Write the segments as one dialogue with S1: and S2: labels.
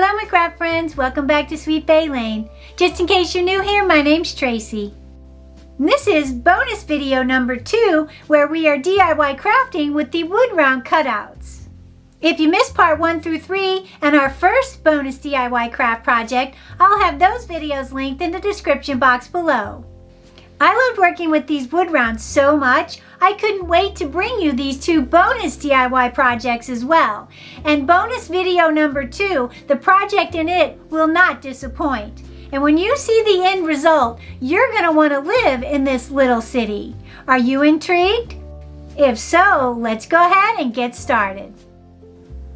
S1: Hello my craft friends, welcome back to Sweet Bay Lane. Just in case you're new here, my name's Tracy. And this is bonus video number 2 where we are DIY crafting with the wood round cutouts. If you missed part 1 through 3 and our first bonus DIY craft project, I'll have those videos linked in the description box below. I loved working with these wood rounds so much, I couldn't wait to bring you these 2 bonus DIY projects as well. And bonus video number 2, the project in it will not disappoint. And when you see the end result, you're going to want to live in this little city. Are you intrigued? If so, let's go ahead and get started.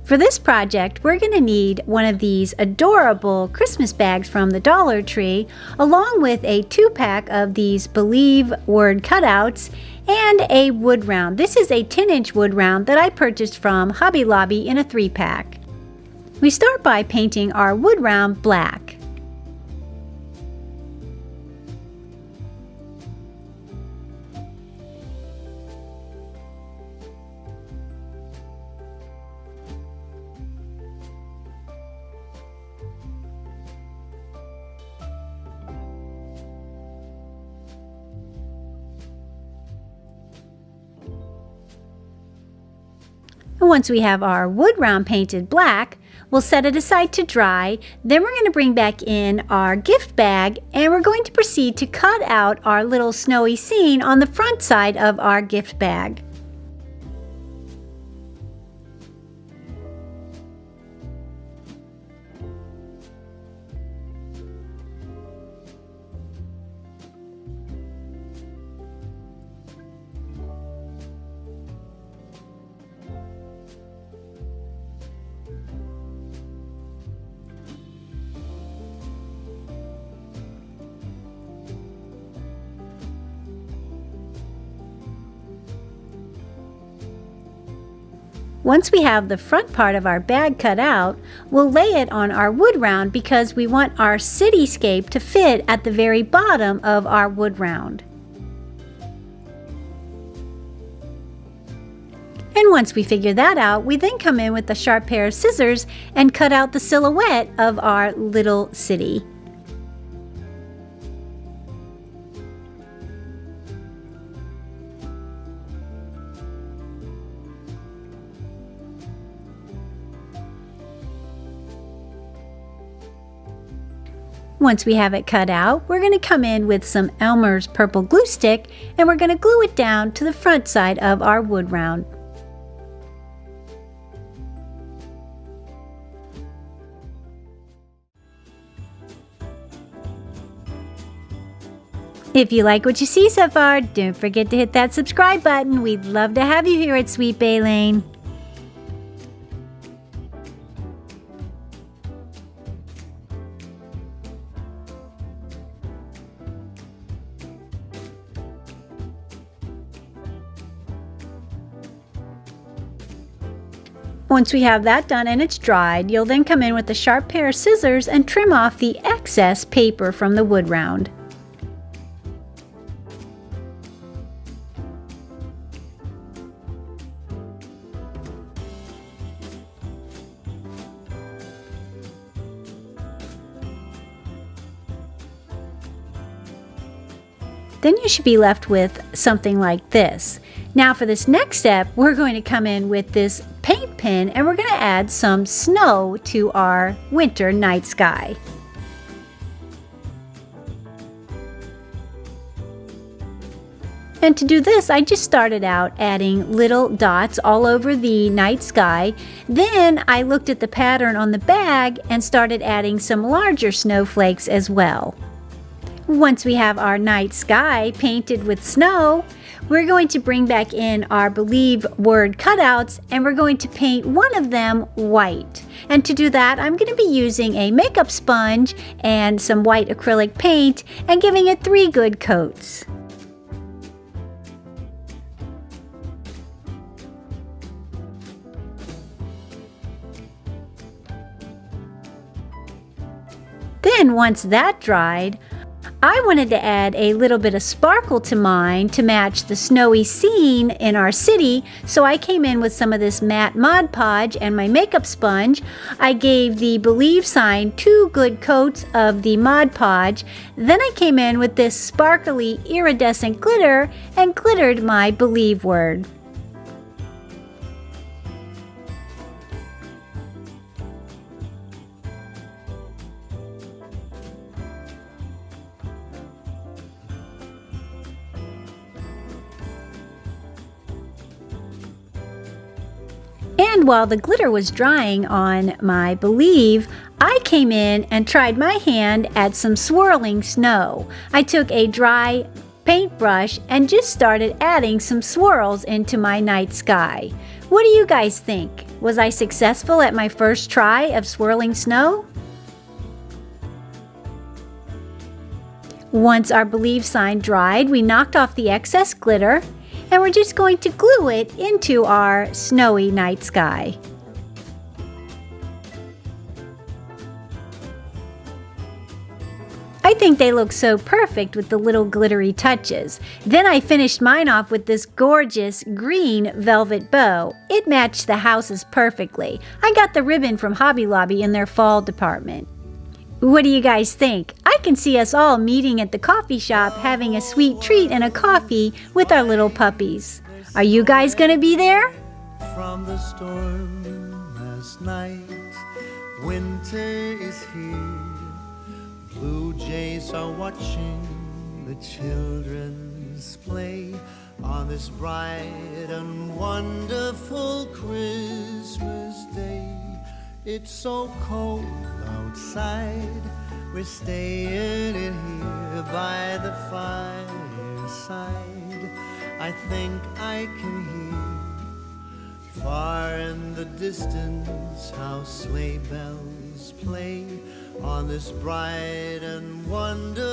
S1: For this project, we're going to need one of these adorable Christmas bags from the Dollar Tree, along with a 2-pack of these Believe word cutouts and a wood round. This is a 10-inch wood round that I purchased from Hobby Lobby in a 3-pack. We start by painting our wood round black. Once we have our wood round painted black, we'll set it aside to dry. Then we're going to bring back in our gift bag and we're going to proceed to cut out our little snowy scene on the front side of our gift bag. Once we have the front part of our bag cut out, we'll lay it on our wood round because we want our cityscape to fit at the very bottom of our wood round. And once we figure that out, we then come in with a sharp pair of scissors and cut out the silhouette of our little city. Once we have it cut out, we're going to come in with some Elmer's purple glue stick and we're going to glue it down to the front side of our wood round. If you like what you see so far, don't forget to hit that subscribe button. We'd love to have you here at Sweet Bay Lane. Once we have that done and it's dried, you'll then come in with a sharp pair of scissors and trim off the excess paper from the wood round. Then you should be left with something like this. Now for this next step, we're going to come in with this paint pen and we're going to add some snow to our winter night sky. And to do this, I just started out adding little dots all over the night sky. Then I looked at the pattern on the bag and started adding some larger snowflakes as well. Once we have our night sky painted with snow, we're going to bring back in our Believe word cutouts and we're going to paint one of them white. And to do that, I'm going to be using a makeup sponge and some white acrylic paint and giving it 3 good coats. Then once that dried, I wanted to add a little bit of sparkle to mine to match the snowy scene in our city, so I came in with some of this matte Mod Podge and my makeup sponge. I gave the Believe sign 2 good coats of the Mod Podge. Then I came in with this sparkly iridescent glitter and glittered my Believe word. And while the glitter was drying on my Believe, I came in and tried my hand at some swirling snow. I took a dry paintbrush and just started adding some swirls into my night sky. What do you guys think? Was I successful at my first try of swirling snow? Once our Believe sign dried, we knocked off the excess glitter, and we're just going to glue it into our snowy night sky. I think they look so perfect with the little glittery touches. Then I finished mine off with this gorgeous green velvet bow. It matched the houses perfectly. I got the ribbon from Hobby Lobby in their fall department. What do you guys think? I can see us all meeting at the coffee shop having a sweet treat and a coffee with our little puppies. Are you guys gonna be there?
S2: From the storm last night, winter is here. Blue jays are watching the children's play on this bright and wonderful Christmas day. It's so cold outside, we're staying in here by the fireside. I think I can hear far in the distance how sleigh bells play on this bright and wonderful